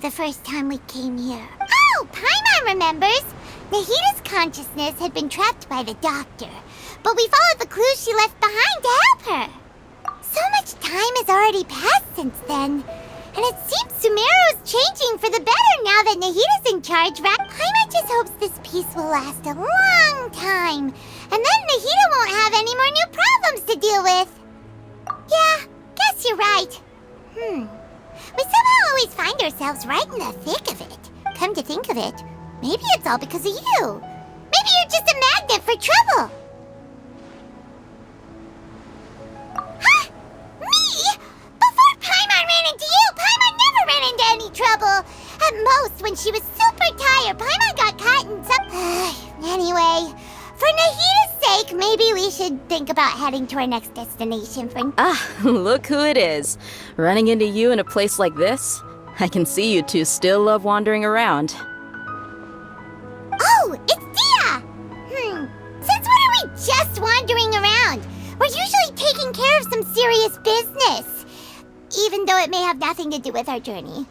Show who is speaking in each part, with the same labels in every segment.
Speaker 1: the first time we came here. Oh, Paimon remembers! Nahita's consciousness had been trapped by the doctor, but we followed the clues she left behind to help her. So much time has already passed since then, and it seems Sumeru's changing for the better now that Nahita's in charge, right? Paimon just hopes this peace will last a long time, and then Nahita won't have any more new problems to deal with. Yeah, guess you're right. We somehow always find ourselves right in the thick of it. Come to think of it, maybe it's all because of you. Maybe you're just a magnet for trouble. Huh? Me? Before Paimon ran into you, Paimon never ran into any trouble. At most, when she was super tired, Paimon got caught in some... Anyway, for Nahita's sake, maybe we should think about heading to our next destination for...
Speaker 2: Ah, look who it is. Running into you in a place like this? I can see you two still love wandering around.
Speaker 1: Oh, it's Dia! Since when are we just wandering around? We're usually taking care of some serious business, even though it may have nothing to do with our journey.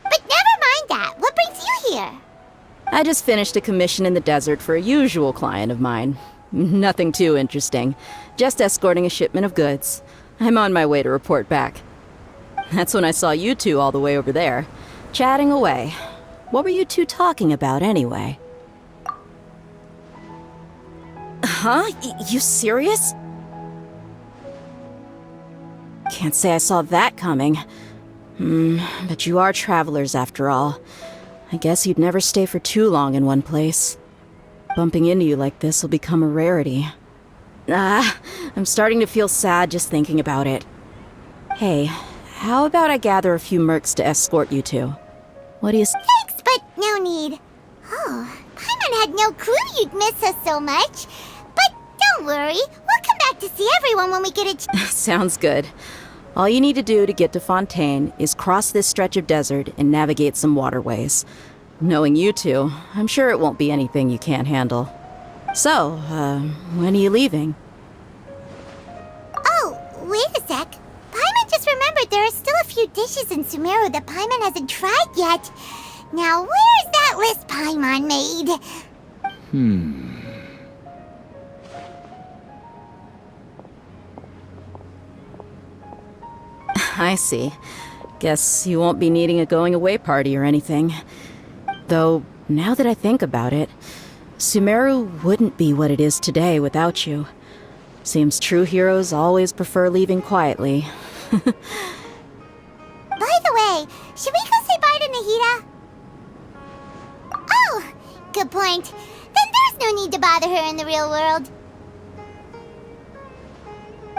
Speaker 1: But never mind that. What brings you here?
Speaker 2: I just finished a commission in the desert for a usual client of mine. Nothing too interesting. Just escorting a shipment of goods. I'm on my way to report back. That's when I saw you two all the way over there, chatting away. What were you two talking about anyway? Huh? You serious? Can't say I saw that coming. But you are travelers after all. I guess you'd never stay for too long in one place. Bumping into you like this will become a rarity. I'm starting to feel sad just thinking about it. Hey, how about I gather a few mercs to escort you two? What do you
Speaker 1: Thanks, but no need. Oh, Paimon had no clue you'd miss us so much. But don't worry, we'll come back to see everyone when we get a chance.
Speaker 2: Sounds good. All you need to do to get to Fontaine is cross this stretch of desert and navigate some waterways. Knowing you two, I'm sure it won't be anything you can't handle. So, when are you leaving?
Speaker 1: Oh, wait a sec. Paimon just remembered there are still a few dishes in Sumeru that Paimon hasn't tried yet. Now, where's that list Paimon made?
Speaker 2: I see. Guess you won't be needing a going-away party or anything. Though, now that I think about it, Sumeru wouldn't be what it is today without you. Seems true heroes always prefer leaving quietly.
Speaker 1: By the way, should we go say bye to Nahita? Oh, good point. Then there's no need to bother her in the real world.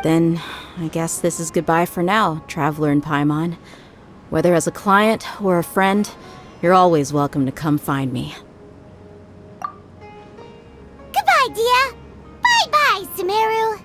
Speaker 2: Then, I guess this is goodbye for now, Traveler in Paimon. Whether as a client or a friend, you're always welcome to come find me.
Speaker 1: Goodbye, Dia. Bye-bye, Sumeru.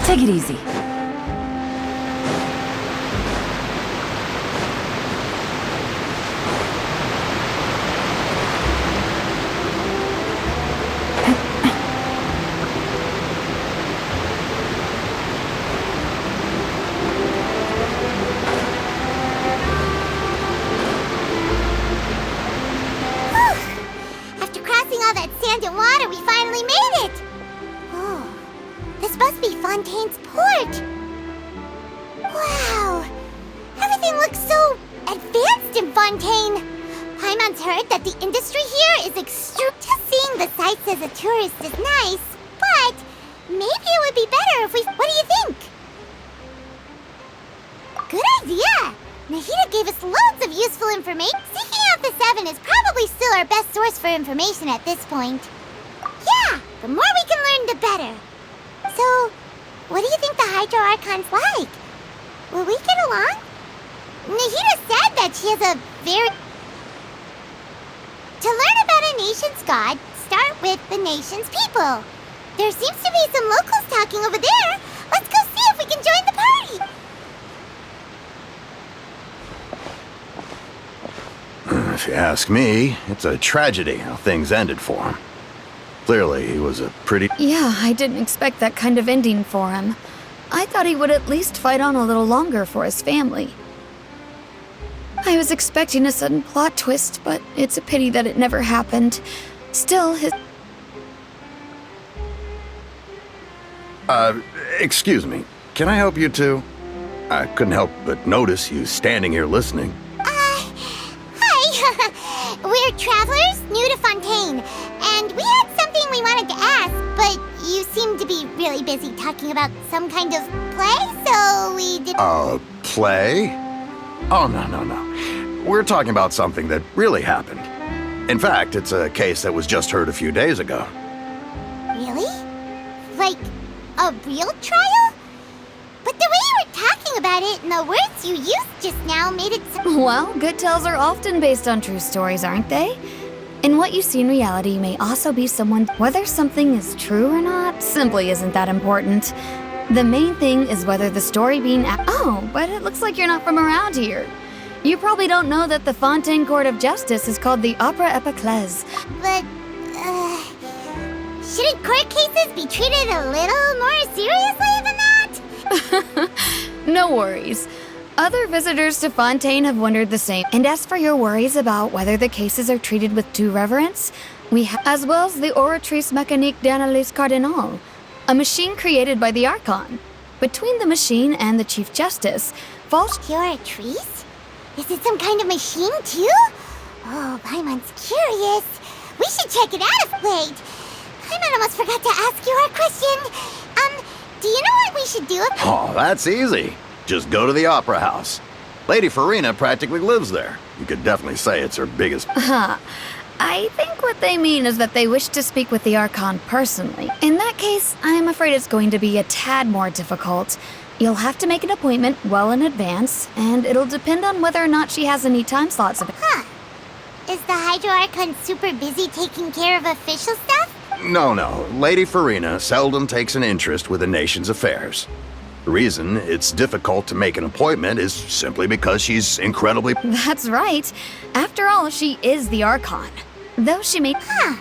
Speaker 3: Take it easy.
Speaker 1: Fontaine's port. Wow, everything looks so advanced in Fontaine. Paimon's heard that the industry here is extreme. Just seeing the sights as a tourist is nice, but maybe it would be better if we... What do you think? Good idea! Nahida gave us loads of useful information. Seeking out the Seven is probably still our best source for information at this point. Yeah, the more we can learn, the better. So, what do you think the Hydro Archon's like? Will we get along? Nahida said that she has a very... To learn about a nation's god, start with the nation's people. There seems to be some locals talking over there. Let's go see if we can join the party.
Speaker 3: If you ask me, it's a tragedy how things ended for him. Clearly, he was a pretty...
Speaker 4: Yeah, I didn't expect that kind of ending for him. I thought he would at least fight on a little longer for his family. I was expecting a sudden plot twist, but it's a pity that it never happened. Still, his...
Speaker 3: Excuse me. Can I help you two? I couldn't help but notice you standing here listening.
Speaker 1: Hi. We're travelers new to Fontaine, and we had something we wanted to ask, but you seem to be really busy talking about some kind of play, so we did...
Speaker 3: Play? Oh, no. We're talking about something that really happened. In fact, it's a case that was just heard a few days ago.
Speaker 1: Really? Like, a real trial? But the way you were talking about it and the words you used just now made it so...
Speaker 4: Well, good tales are often based on true stories, aren't they? And what you see in reality may also be someone... Whether something is true or not simply isn't that important. The main thing is whether the story being... Oh, but it looks like you're not from around here. You probably don't know that the Fontaine Court of Justice is called the Opera Epiclese.
Speaker 1: But, shouldn't court cases be treated a little more seriously than that?
Speaker 4: No worries. Other visitors to Fontaine have wondered the same. And as for your worries about whether the cases are treated with due reverence, we have... As well as the Oratrice Mécanique d'Analyse Cardinal, a machine created by the Archon. Between the machine and the Chief Justice, false...
Speaker 1: Oratrice? Is it some kind of machine, too? Oh, Paimon's curious. We should check it out. Wait, Paimon almost forgot to ask you our question. Do you know what we should do if...
Speaker 3: Oh, that's easy. Just go to the Opera House. Lady Farina practically lives there. You could definitely say it's her biggest...
Speaker 4: I think what they mean is that they wish to speak with the Archon personally. In that case, I'm afraid it's going to be a tad more difficult. You'll have to make an appointment well in advance, and it'll depend on whether or not she has any time slots available.
Speaker 1: Huh. Is the Hydro Archon super busy taking care of official stuff?
Speaker 3: No. Lady Farina seldom takes an interest with the nation's affairs. The reason it's difficult to make an appointment is simply because she's incredibly...
Speaker 4: That's right. After all, she is the Archon. Though she may...
Speaker 1: Huh.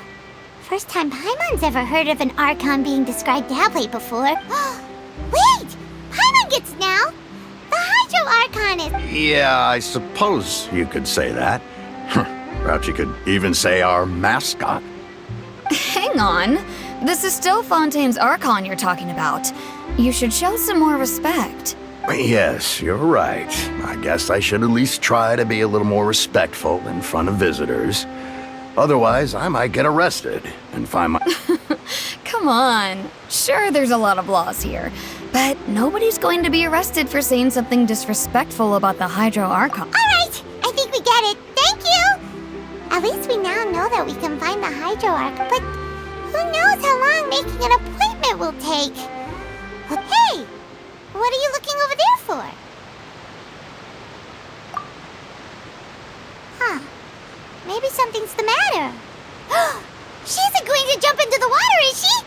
Speaker 1: First time Paimon's ever heard of an Archon being described that way before. Wait! Paimon gets now! The Hydro Archon is...
Speaker 3: Yeah, I suppose you could say that. Perhaps you could even say our mascot.
Speaker 4: Hang on. This is still Fontaine's Archon you're talking about. You should show some more respect.
Speaker 3: Yes, you're right. I guess I should at least try to be a little more respectful in front of visitors. Otherwise, I might get arrested and find my...
Speaker 4: Come on. Sure, there's a lot of laws here, but nobody's going to be arrested for saying something disrespectful about the Hydro Archon.
Speaker 1: All right, I think we get it. Thank you! At least we now know that we can find the Hydro Archon, but who knows how long making an appointment will take? Hey! What are you looking over there for? Huh. Maybe something's the matter. She isn't going to jump into the water, is she?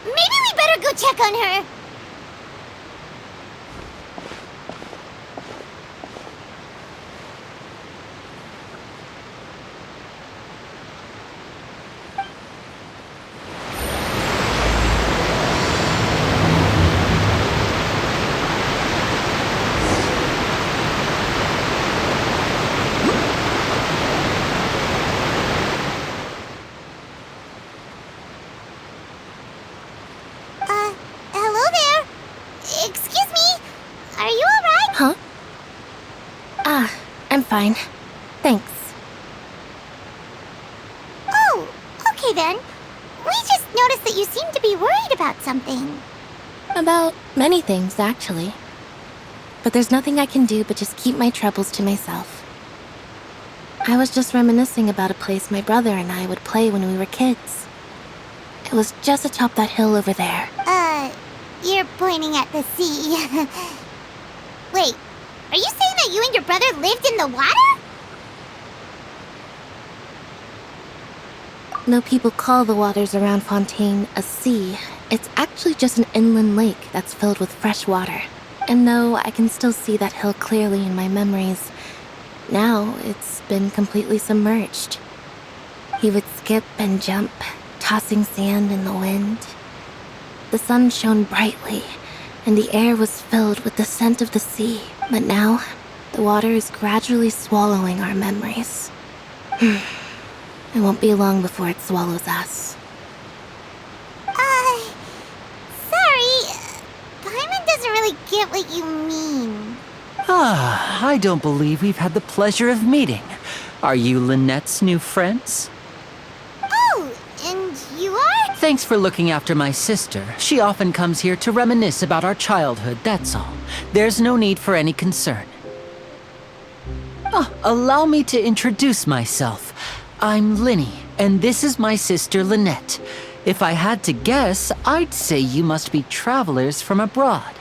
Speaker 1: Maybe we better go check on her.
Speaker 5: I'm fine. Thanks.
Speaker 1: Oh, okay then. We just noticed that you seem to be worried about something.
Speaker 5: About many things, actually. But there's nothing I can do but just keep my troubles to myself. I was just reminiscing about a place my brother and I would play when we were kids. It was just atop that hill over there.
Speaker 1: You're pointing at the sea. Wait, are you saying that you and your brother lived in the water?
Speaker 5: No, people call the waters around Fontaine a sea. It's actually just an inland lake that's filled with fresh water. And no, I can still see that hill clearly in my memories. Now, it's been completely submerged. He would skip and jump, tossing sand in the wind. The sun shone brightly, and the air was filled with the scent of the sea. But now, the water is gradually swallowing our memories. It won't be long before it swallows us.
Speaker 1: Sorry. Paimon doesn't really get what you mean.
Speaker 6: I don't believe we've had the pleasure of meeting. Are you Lynette's new friends?
Speaker 1: Oh, and you are?
Speaker 6: Thanks for looking after my sister. She often comes here to reminisce about our childhood, that's all. There's no need for any concern. Allow me to introduce myself. I'm Linny, and this is my sister Lynette. If I had to guess, I'd say you must be travelers from abroad.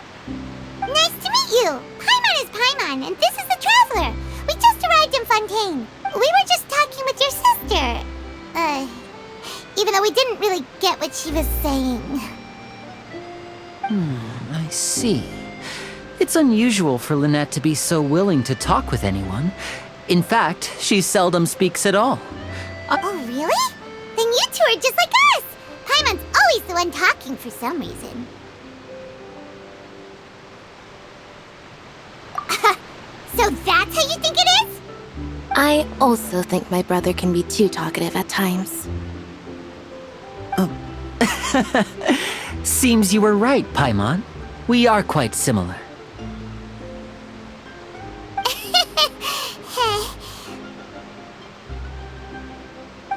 Speaker 1: Nice to meet you. Paimon is Paimon, and this is the Traveler. We just arrived in Fontaine. We were just talking with your sister. Even though we didn't really get what she was saying.
Speaker 6: I see. It's unusual for Lynette to be so willing to talk with anyone. In fact, she seldom speaks at all.
Speaker 1: Oh, really? Then you two are just like us. Paimon's always the one talking for some reason. So that's how you think it is?
Speaker 5: I also think my brother can be too talkative at times.
Speaker 6: Seems you were right, Paimon. We are quite similar.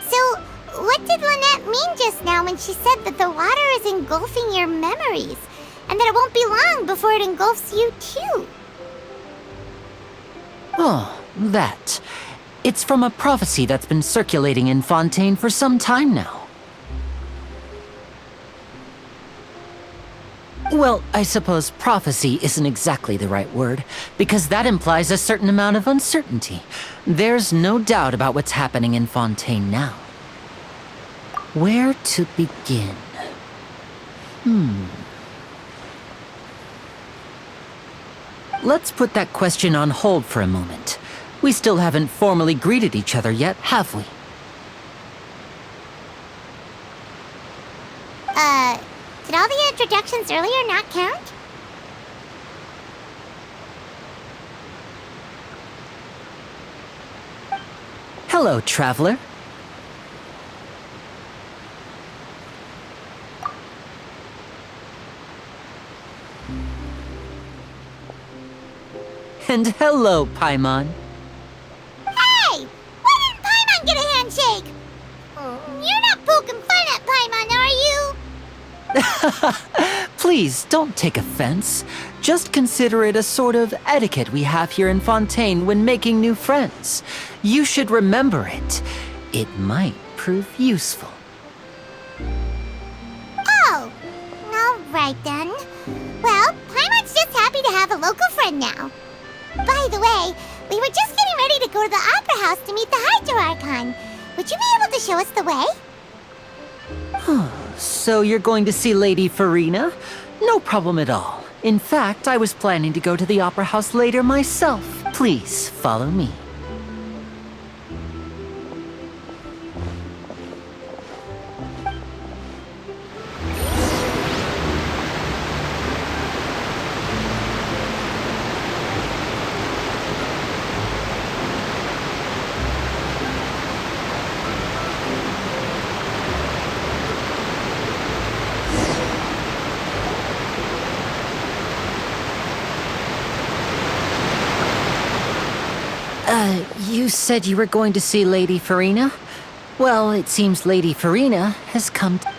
Speaker 1: So, what did Lynette mean just now when she said that the water is engulfing your memories, and that it won't be long before it engulfs you too?
Speaker 6: Oh, that. It's from a prophecy that's been circulating in Fontaine for some time now. Well, I suppose prophecy isn't exactly the right word, because that implies a certain amount of uncertainty. There's no doubt about what's happening in Fontaine now. Where to begin? Let's put that question on hold for a moment. We still haven't formally greeted each other yet, have we?
Speaker 1: Did all the introductions earlier not count?
Speaker 6: Hello, traveler. And hello, Paimon.
Speaker 1: Hey! Why didn't Paimon get a handshake? You're not poking fun at Paimon, are you?
Speaker 6: Please, don't take offense. Just consider it a sort of etiquette we have here in Fontaine when making new friends. You should remember it. It might prove useful.
Speaker 1: Oh, all right then. Well, Paimon's just happy to have a local friend now. By the way, we were just getting ready to go to the Opera House to meet the Hydro Archon. Would you be able to show us the way?
Speaker 6: So you're going to see Lady Farina? No problem at all. In fact, I was planning to go to the Opera House later myself. Please, follow me. You said you were going to see Lady Farina? Well, it seems Lady Farina has come to...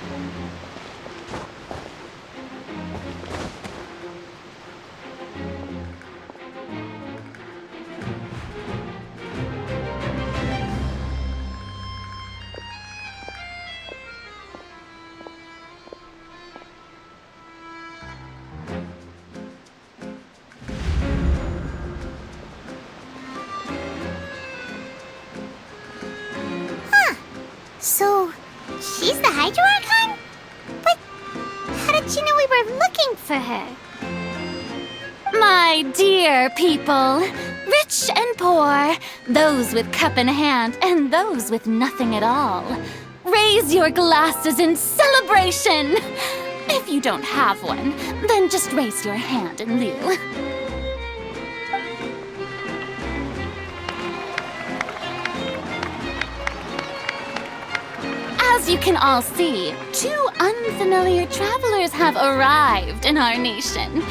Speaker 1: So, she's the Hydro Archon? But how did she know we were looking for her?
Speaker 4: My dear people, rich and poor, those with cup in hand and those with nothing at all, raise your glasses in celebration! If you don't have one, then just raise your hand in lieu. As you can all see, two unfamiliar travelers have arrived in our nation.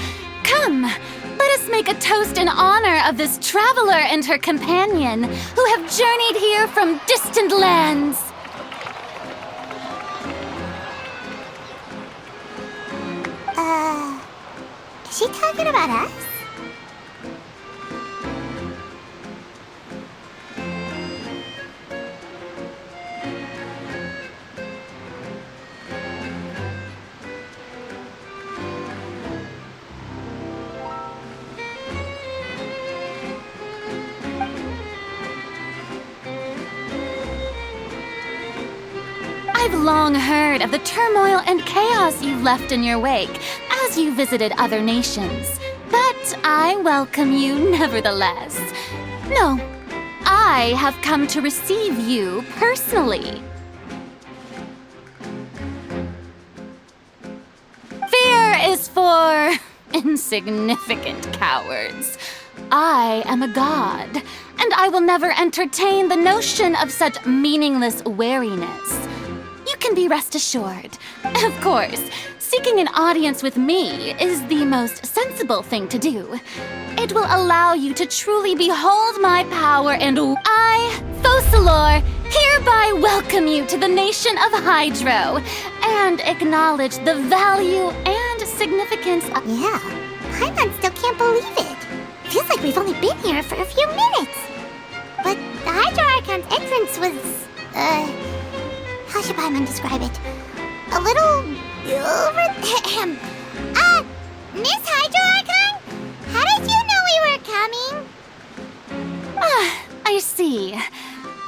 Speaker 4: Come, let us make a toast in honor of this traveler and her companion who have journeyed here from distant lands.
Speaker 1: Is she talking about us?
Speaker 4: I've long heard of the turmoil and chaos you've left in your wake as you visited other nations. But I welcome you nevertheless. No, I have come to receive you personally. Fear is for insignificant cowards. I am a god, and I will never entertain the notion of such meaningless wariness. You can be rest assured. Of course, seeking an audience with me is the most sensible thing to do. It will allow you to truly behold my power, and I, Focalor, hereby welcome you to the nation of Hydro and acknowledge the value and significance of...
Speaker 1: Yeah, Paimon still can't believe it. Feels like we've only been here for a few minutes. But the Hydro Archon's entrance was, how should Paimon describe it? A little Miss Hydro Archon? How did you know we were coming?
Speaker 4: I see.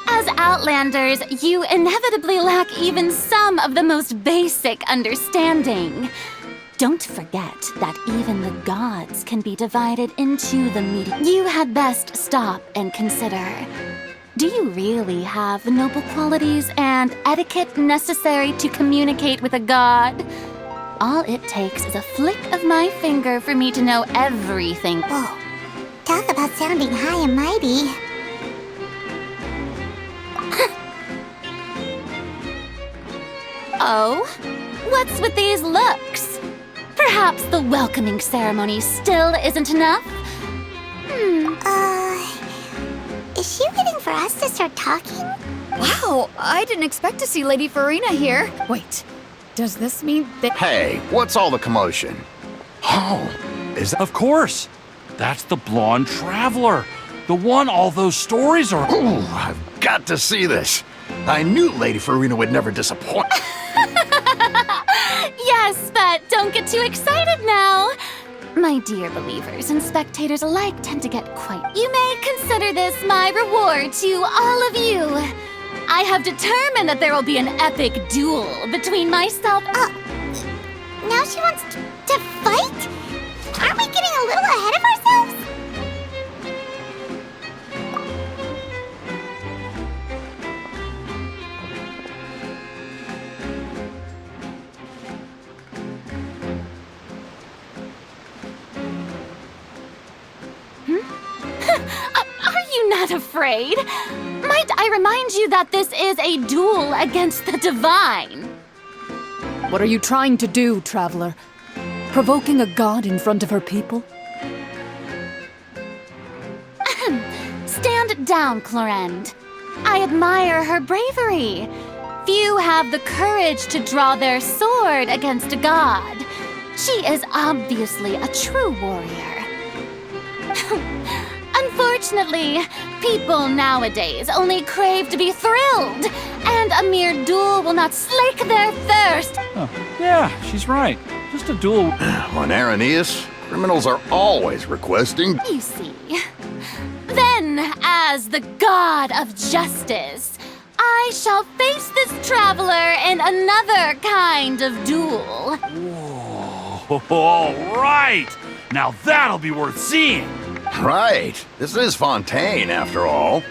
Speaker 4: As Outlanders, you inevitably lack even some of the most basic understanding. Don't forget that even the gods can be divided into the medium. You had best stop and consider. Do you really have the noble qualities and etiquette necessary to communicate with a god? All it takes is a flick of my finger for me to know everything.
Speaker 1: Whoa, talk about sounding high and mighty.
Speaker 4: Oh? What's with these looks? Perhaps the welcoming ceremony still isn't enough?
Speaker 1: Is she waiting for us to start talking?
Speaker 7: Wow, I didn't expect to see Lady Farina here. Wait, does this mean that...
Speaker 3: Hey, what's all the commotion? Oh, is that...
Speaker 8: Of course! That's the blonde traveler! The one all those stories are...
Speaker 3: Ooh, I've got to see this. I knew Lady Farina would never disappoint.
Speaker 4: Yes, but don't get too excited now. My dear believers and spectators alike tend to get quite... You may consider this my reward to all of you. I have determined that there will be an epic duel between myself...
Speaker 1: Now she wants to fight? Aren't we getting a little ahead of ourselves?
Speaker 4: Are you not afraid? Might I remind you that this is a duel against the divine?
Speaker 7: What are you trying to do, traveler? Provoking a god in front of her people? Stand down, Clorend. I admire her bravery. Few have the courage to draw their sword against a god. She is obviously a true warrior. Unfortunately, people nowadays only crave to be thrilled, and a mere duel will not slake their thirst.
Speaker 8: Oh, yeah, she's right. Just a duel.
Speaker 3: On Araneus, criminals are always requesting.
Speaker 7: You see. Then, as the god of justice, I shall face this traveler in another kind of duel.
Speaker 8: Whoa, all right. Now that'll be worth seeing.
Speaker 3: Right. This is Fontaine, after all.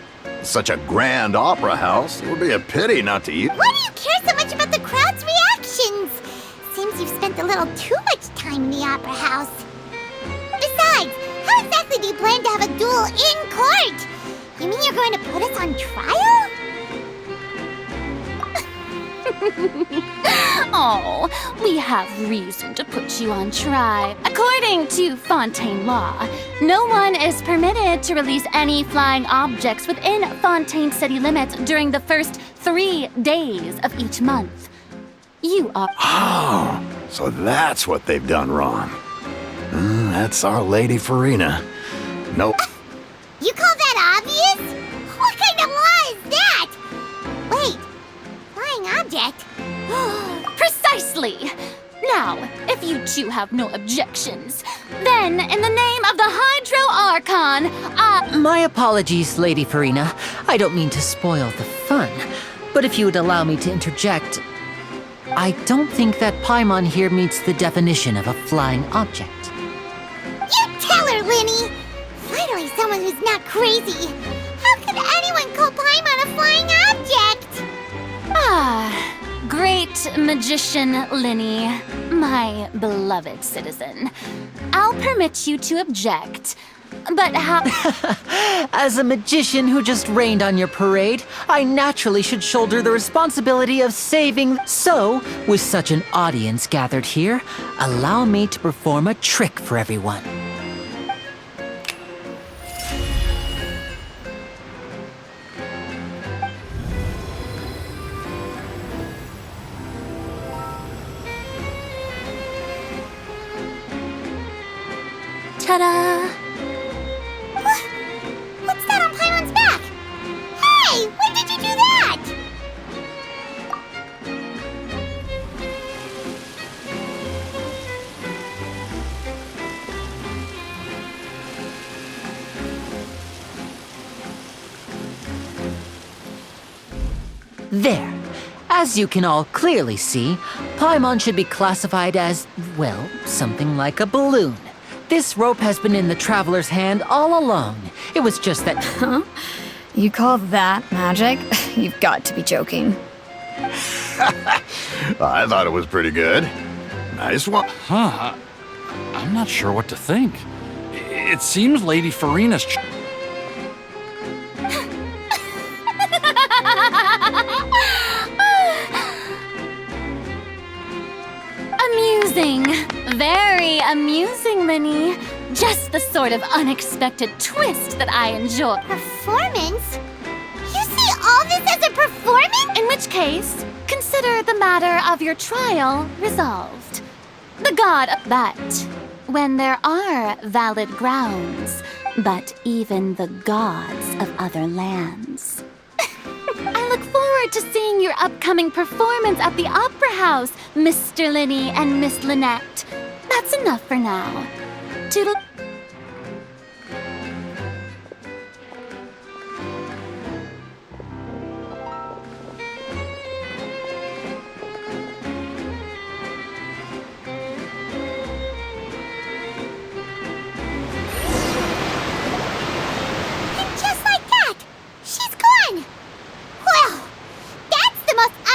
Speaker 3: Such a grand opera house. It would be a pity not to eat.
Speaker 1: Why do you care so much about the crowd's reactions? Seems you've spent a little too much time in the opera house. Besides, how exactly do you plan to have a duel in court? You mean you're going to put us on trial?
Speaker 7: Oh, we have reason to put you on trial. According to Fontaine law, no one is permitted to release any flying objects within Fontaine city limits during the first 3 days of each month. You are...
Speaker 3: Oh, so that's what they've done wrong. That's Our Lady Farina. Nope.
Speaker 1: You call that obvious? What kind of law is that? Wait, flying object?
Speaker 7: Precisely! Now, if you two have no objections, then in the name of the Hydro Archon,
Speaker 6: My apologies, Lady Farina. I don't mean to spoil the fun. But if you would allow me to interject, I don't think that Paimon here meets the definition of a flying object.
Speaker 1: You tell her, Linny! Finally someone who's not crazy. How could anyone call Paimon a flying object?
Speaker 7: Great magician Linny, my beloved citizen. I'll permit you to object, but how...
Speaker 6: As a magician who just rained on your parade, I naturally should shoulder the responsibility of saving. So, with such an audience gathered here, allow me to perform a trick for everyone.
Speaker 7: Ta-da!
Speaker 1: What's that on Paimon's back? Hey, when did you do that?
Speaker 6: There. As you can all clearly see, Paimon should be classified as, well, something like a balloon. This rope has been in the traveler's hand all along. It was just that...
Speaker 4: Huh? You call that magic? You've got to be joking.
Speaker 3: I thought it was pretty good. Nice one.
Speaker 8: Huh. I'm not sure what to think. It seems Lady Farina's...
Speaker 7: Amusing. Very amusing, Linny. Just the sort of unexpected twist that I enjoy.
Speaker 1: Performance? You see all this as a performance?
Speaker 7: In which case, consider the matter of your trial resolved. The god of that, when there are valid grounds, but even the gods of other lands. I look forward to seeing your upcoming performance at the Opera House, Mr. Linny and Miss Lynette. That's enough for now. Toodle...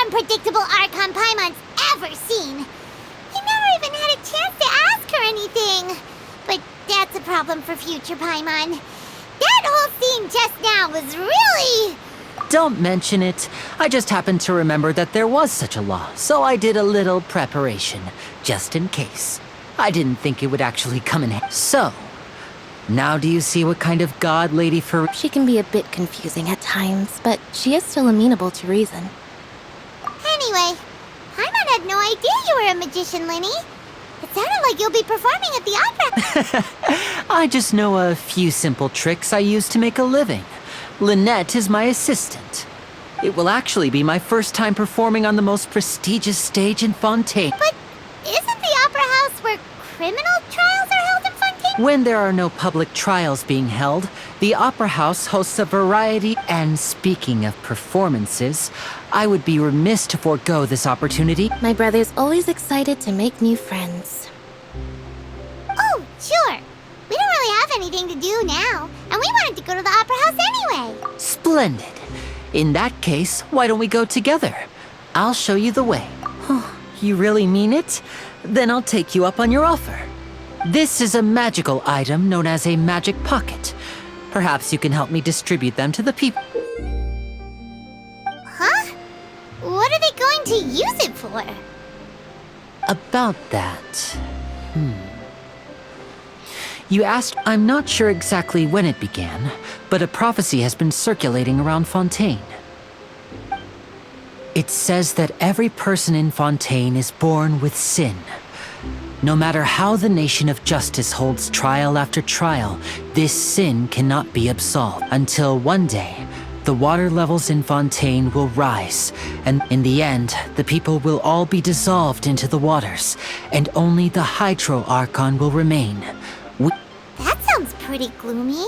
Speaker 1: Unpredictable Archon Paimon's ever seen. He never even had a chance to ask her anything. But that's a problem for future Paimon. That whole scene just now was really...
Speaker 6: Don't mention it. I just happened to remember that there was such a law, so I did a little preparation, just in case. I didn't think it would actually come in handy. So, Now do you see what kind of god Lady Farina?
Speaker 5: She can be a bit confusing at times, but she is still amenable to reason.
Speaker 1: Anyway, Paimon had no idea you were a magician, Linny. It sounded like you'll be performing at the opera.
Speaker 6: I just know a few simple tricks I use to make a living. Lynette is my assistant. It will actually be my first time performing on the most prestigious stage in Fontaine.
Speaker 1: But isn't the opera house where criminal trials are held in Fontaine?
Speaker 6: When there are no public trials being held, the Opera House hosts a variety. And speaking of performances, I would be remiss to forego this opportunity.
Speaker 5: My brother's always excited to make new friends.
Speaker 1: Oh, sure. We don't really have anything to do now, and we wanted to go to the opera house anyway.
Speaker 6: Splendid. In that case, why don't we go together? I'll show you the way. You really mean it? Then I'll take you up on your offer. This is a magical item known as a magic pocket. Perhaps you can help me distribute them to the people.
Speaker 1: Huh? What are they going to use it for?
Speaker 6: About that. You asked, I'm not sure exactly when it began, but a prophecy has been circulating around Fontaine. It says that every person in Fontaine is born with sin. No matter how the nation of justice holds trial after trial, this sin cannot be absolved until one day, the water levels in Fontaine will rise, and in the end, the people will all be dissolved into the waters, and only the Hydro Archon will remain.
Speaker 1: That sounds pretty gloomy.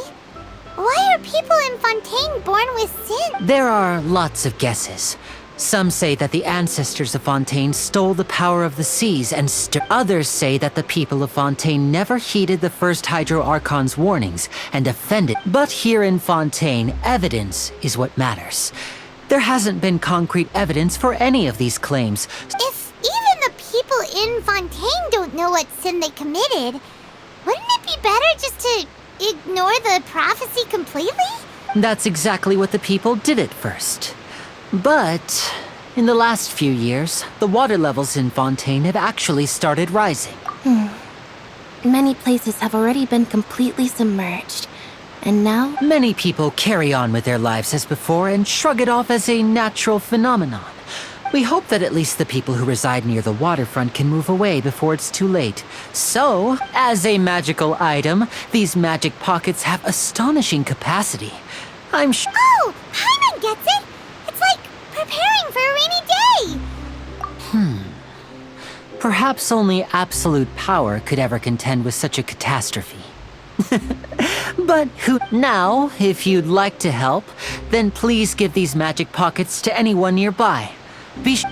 Speaker 1: Why are people in Fontaine born with sin?
Speaker 6: There are lots of guesses. Some say that the ancestors of Fontaine stole the power of the seas and others say that the people of Fontaine never heeded the first Hydro Archon's warnings and offended. But here in Fontaine, evidence is what matters. There hasn't been concrete evidence for any of these claims.
Speaker 1: If even the people in Fontaine don't know what sin they committed, wouldn't it be better just to ignore the prophecy completely?
Speaker 6: That's exactly what the people did at first. But in the last few years, the water levels in Fontaine have actually started rising.
Speaker 5: Many places have already been completely submerged, and now
Speaker 6: Many people carry on with their lives as before and shrug it off as a natural phenomenon. We hope that at least the people who reside near the waterfront can move away before it's too late. So, as a magical item, these magic pockets have astonishing capacity. I'm sure.
Speaker 1: Oh, Paimon gets it! It's like preparing for a rainy day!
Speaker 6: Perhaps only absolute power could ever contend with such a catastrophe. But who now, if you'd like to help, then please give these magic pockets to anyone nearby. Be sure.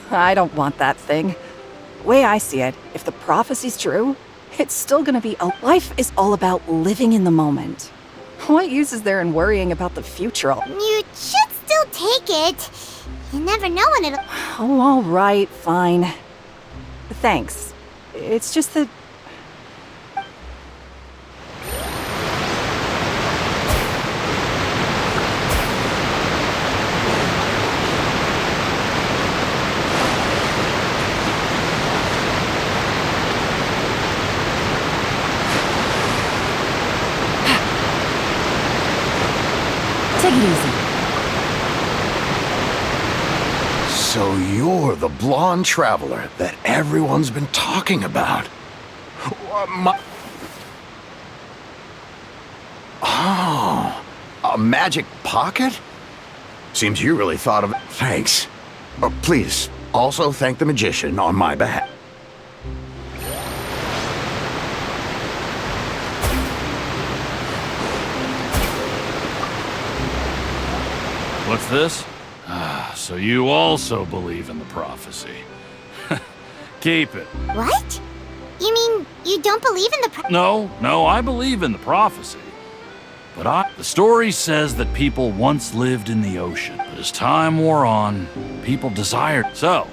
Speaker 9: I don't want that thing. Way I see it, if the prophecy's true, it's still gonna be life is all about living in the moment. What use is there in worrying about the future?
Speaker 1: You should still take it. You never know when it'll...
Speaker 9: Oh, all right, fine. Thanks. It's just that...
Speaker 2: Take it easy.
Speaker 3: So you're the blonde traveler that everyone's been talking about. Oh, a magic pocket? Seems you really thought of it. Thanks. Please, also thank the magician on my behalf.
Speaker 8: What's this? So you also believe in the prophecy. Keep it.
Speaker 1: What? You mean you don't believe in the
Speaker 8: No, I believe in the prophecy. But the story says that people once lived in the ocean. But as time wore on, people desired. So,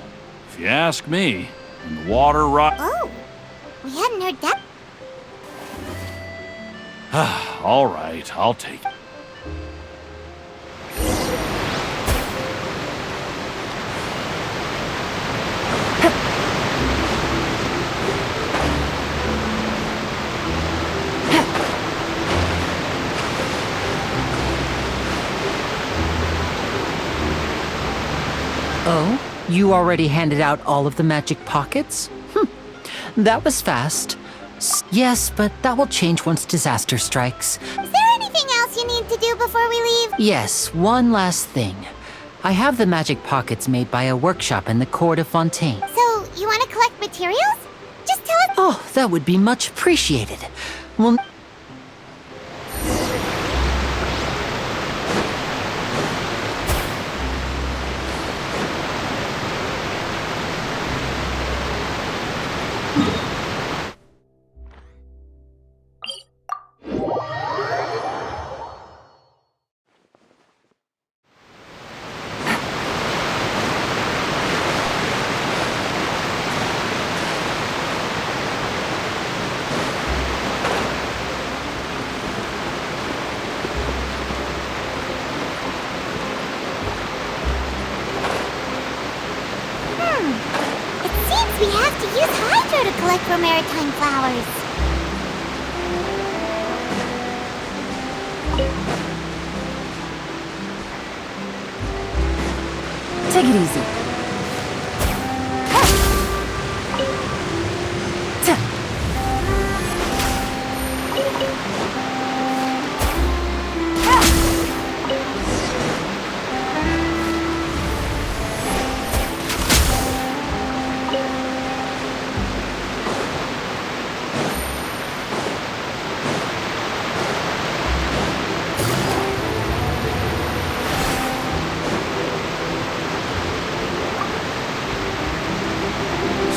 Speaker 8: if you ask me, when the water
Speaker 1: Oh, we hadn't heard that.
Speaker 8: All right, I'll take it.
Speaker 6: Oh? You already handed out all of the magic pockets? That was fast. Yes, but that will change once disaster strikes.
Speaker 1: Is there anything else you need to do before we leave?
Speaker 6: Yes, one last thing. I have the magic pockets made by a workshop in the court of Fontaine.
Speaker 1: So, you want to collect materials? Just tell us.
Speaker 6: Oh, that would be much appreciated. Well,
Speaker 1: It seems we have to use hydro to collect for maritime flowers.
Speaker 9: Take it easy.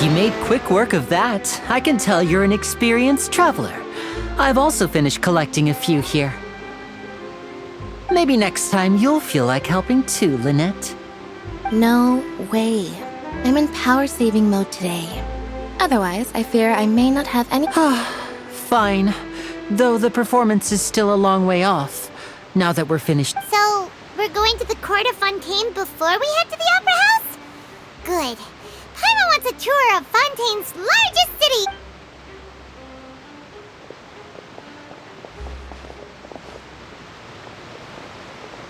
Speaker 6: you made quick work of that. I can tell you're an experienced traveler. I've also finished collecting a few here. Maybe next time you'll feel like helping too, Lynette.
Speaker 5: No way. I'm in power-saving mode today. Otherwise, I fear I may not have any.
Speaker 6: Fine. Though the performance is still a long way off. Now that we're finished.
Speaker 1: So, we're going to the court of Fontaine before we head to the opera house? Good. Paimon wants a tour of Fontaine's largest city!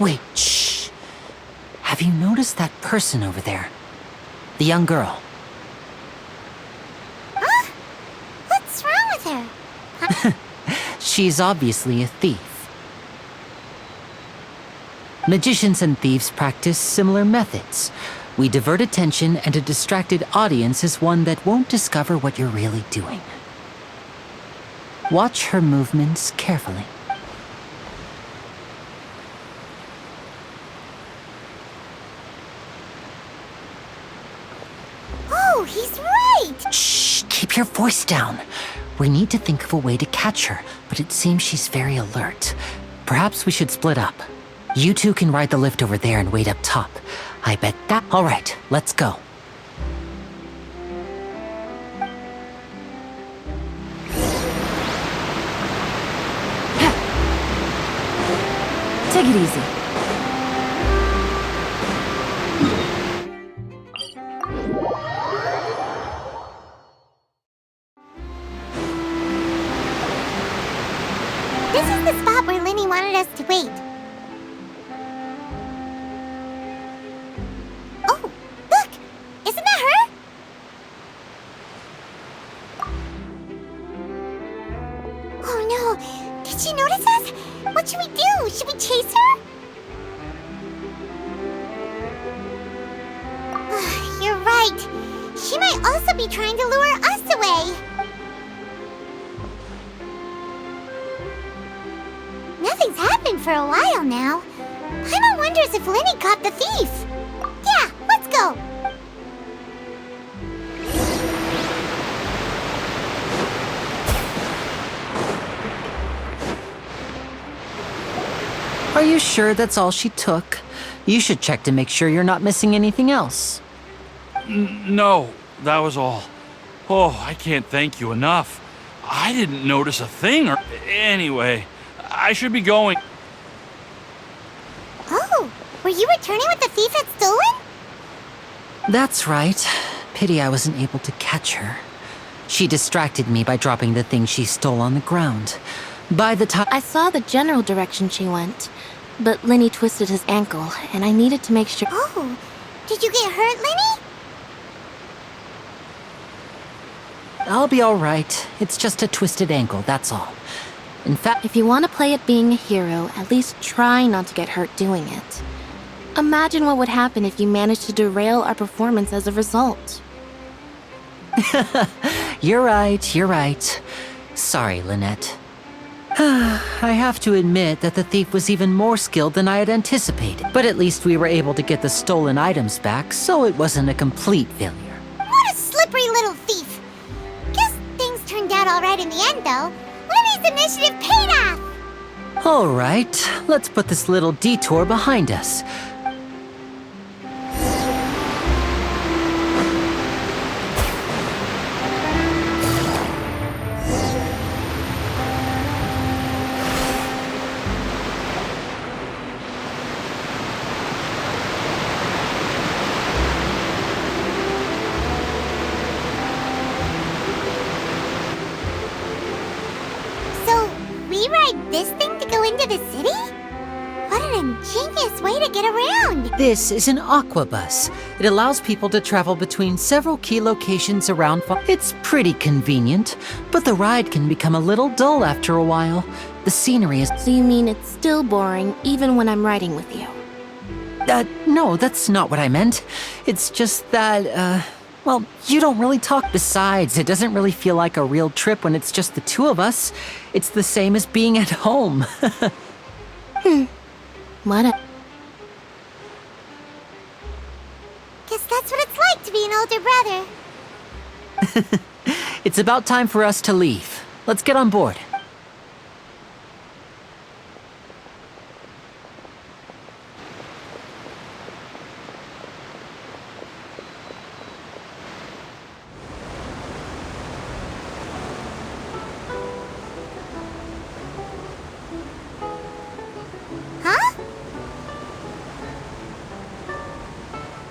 Speaker 6: Wait, shh. Have you noticed that person over there? The young girl.
Speaker 1: Huh? What's wrong with her?
Speaker 6: She's obviously a thief. Magicians and thieves practice similar methods. We divert attention, and a distracted audience is one that won't discover what you're really doing. Watch her movements carefully.
Speaker 1: Oh, he's right!
Speaker 6: Shh! Keep your voice down. We need to think of a way to catch her, but it seems she's very alert. Perhaps we should split up. You two can ride the lift over there and wait up top. I bet that... All right, let's go.
Speaker 9: Take it easy.
Speaker 1: This is the spot where Linny wanted us to wait. Oh, look! Isn't that her? Oh no! Did she notice us? What should we chase her? You're right. She might also be trying to lure us away. Nothing's happened for a while now. Paimon wonders if Lenny caught the thief. Yeah, let's go.
Speaker 6: Are you sure that's all she took? You should check to make sure you're not missing anything else.
Speaker 8: No, that was all. Oh, I can't thank you enough. I didn't notice a thing or... Anyway, I should be going.
Speaker 1: Oh, were you returning what the thief had stolen?
Speaker 6: That's right. Pity I wasn't able to catch her. She distracted me by dropping the thing she stole on the ground. By the time...
Speaker 5: I saw the general direction she went, but Lenny twisted his ankle, and I needed to make sure.
Speaker 1: Oh, did you get hurt, Lenny?
Speaker 6: I'll be all right. It's just a twisted ankle, that's all. In fact...
Speaker 5: If you want to play at being a hero, at least try not to get hurt doing it. Imagine what would happen if you managed to derail our performance as a result.
Speaker 6: You're right. Sorry, Lynette. I have to admit that the thief was even more skilled than I had anticipated, but at least we were able to get the stolen items back, so it wasn't a complete failure.
Speaker 1: What a slippery little thief. Guess things turned out all right in the end, though. Lenny's initiative paid off.
Speaker 6: All right, let's put this little detour behind us.
Speaker 1: This thing to go into the city? What an ingenious way to get around!
Speaker 6: This is an aquabus. It allows people to travel between several key locations around. It's pretty convenient, but the ride can become a little dull after a while. The scenery is...
Speaker 5: So you mean it's still boring even when I'm riding with you?
Speaker 6: No, that's not what I meant. It's just that, well, you don't really talk. Besides, it doesn't really feel like a real trip when it's just the two of us. It's the same as being at home.
Speaker 5: What a...
Speaker 1: Guess that's what it's like to be an older brother.
Speaker 6: It's about time for us to leave. Let's get on board.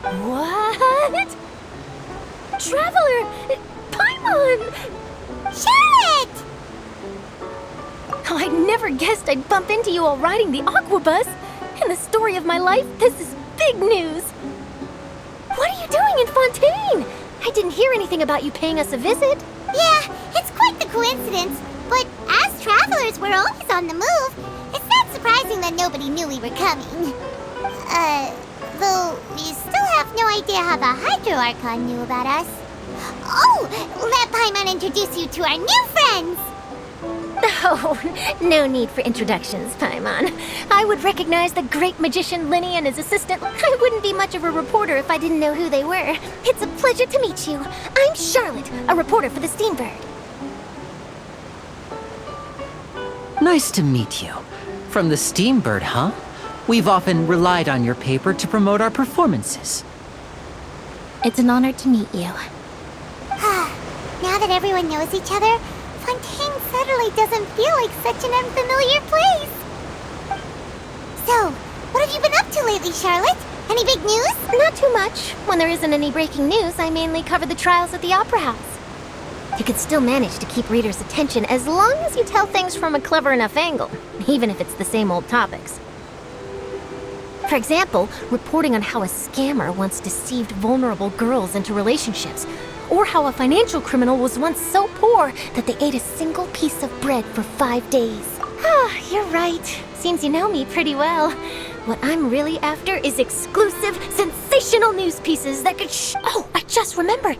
Speaker 1: What? Traveler! Paimon! Charlotte!
Speaker 10: Oh, I never guessed I'd bump into you while riding the aquabus. In the story of my life, this is big news. What are you doing in Fontaine? I didn't hear anything about you paying us a visit.
Speaker 1: Yeah, it's quite the coincidence. But as travelers, we're always on the move. It's not surprising that nobody knew we were coming. Though we still have no idea how the Hydro Archon knew about us. Oh, let Paimon introduce you to our new friends!
Speaker 10: Oh, no need for introductions, Paimon. I would recognize the great magician Lenny and his assistant. I wouldn't be much of a reporter if I didn't know who they were. It's a pleasure to meet you. I'm Charlotte, a reporter for the Steambird.
Speaker 6: Nice to meet you. From the Steambird, huh? We've often relied on your paper to promote our performances.
Speaker 5: It's an honor to meet you.
Speaker 1: Now that everyone knows each other, Fontaine suddenly doesn't feel like such an unfamiliar place. So, what have you been up to lately, Charlotte? Any big news?
Speaker 10: Not too much. When there isn't any breaking news, I mainly cover the trials at the Opera House. You could still manage to keep readers' attention as long as you tell things from a clever enough angle, even if it's the same old topics. For example, reporting on how a scammer once deceived vulnerable girls into relationships, or how a financial criminal was once so poor that they ate a single piece of bread for 5 days. You're right. Seems you know me pretty well. What I'm really after is exclusive, sensational news pieces that could Oh, I just remembered.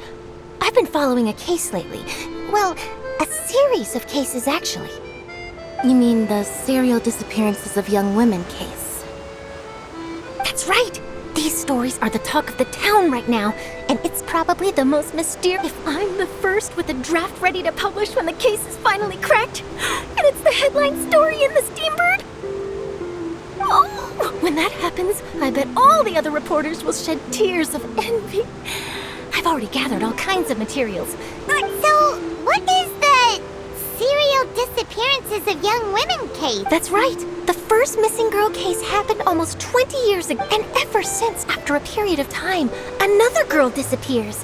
Speaker 10: I've been following a case lately. Well, a series of cases, actually.
Speaker 5: You mean the serial disappearances of young women case?
Speaker 10: That's right! These stories are the talk of the town right now, and it's probably the most mysterious. If I'm the first with a draft ready to publish when the case is finally cracked, and it's the headline story in the Steambird, oh, when that happens, I bet all the other reporters will shed tears of envy. I've already gathered all kinds of materials.
Speaker 1: So, what is the serial disappearances of young women case?
Speaker 10: That's right. The first missing girl case happened almost 20 years ago, and ever since, after a period of time, another girl disappears.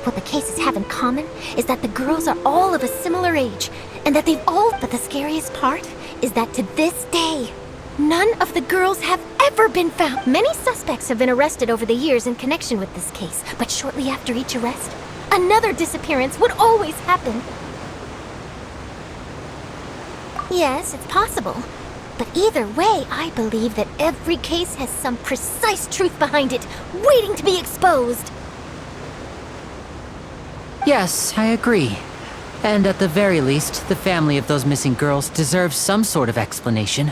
Speaker 10: What the cases have in common is that the girls are all of a similar age, and that they've all... But the scariest part is that to this day, none of the girls have ever been found. Many suspects have been arrested over the years in connection with this case, but shortly after each arrest, another disappearance would always happen. Yes, it's possible. But either way, I believe that every case has some precise truth behind it, waiting to be exposed.
Speaker 6: Yes, I agree. And at the very least, the family of those missing girls deserves some sort of explanation.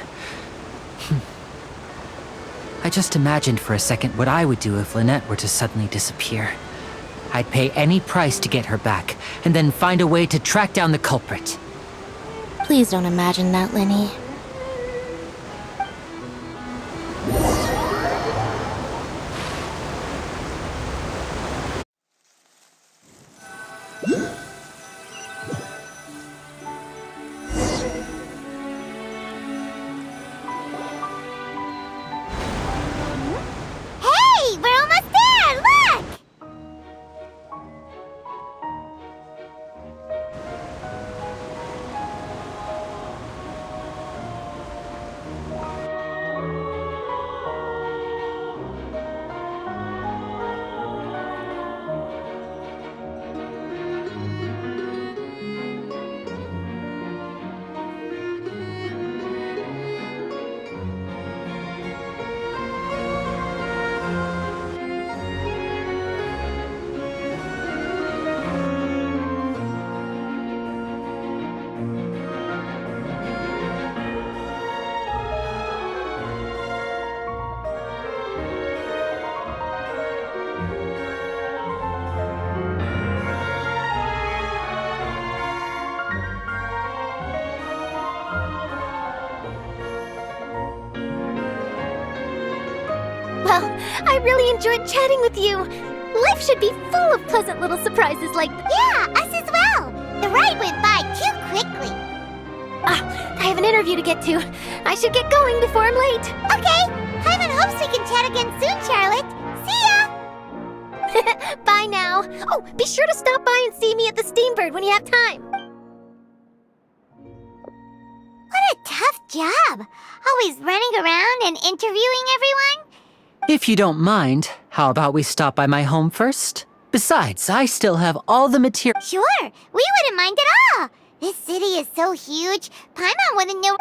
Speaker 6: I just imagined for a second what I would do if Lynette were to suddenly disappear. I'd pay any price to get her back, and then find a way to track down the culprit.
Speaker 5: Please don't imagine that, Lenny.
Speaker 1: Hey, we're almost there! Look!
Speaker 10: Well, I really enjoyed chatting with you. Life should be full of pleasant little surprises like...
Speaker 1: Yeah, us as well. The ride went by too quickly.
Speaker 10: I have an interview to get to. I should get going before I'm late.
Speaker 1: Okay, Hyman hopes we can chat again soon, Charlotte. See ya!
Speaker 10: Bye now. Oh, be sure to stop by and see me at the Steambird when you have time.
Speaker 1: What a tough job. Always running around and interviewing everyone.
Speaker 6: If you don't mind, how about we stop by my home first? Besides, I still have all the material.
Speaker 1: Sure, we wouldn't mind at all. This city is so huge, Paimon wouldn't know...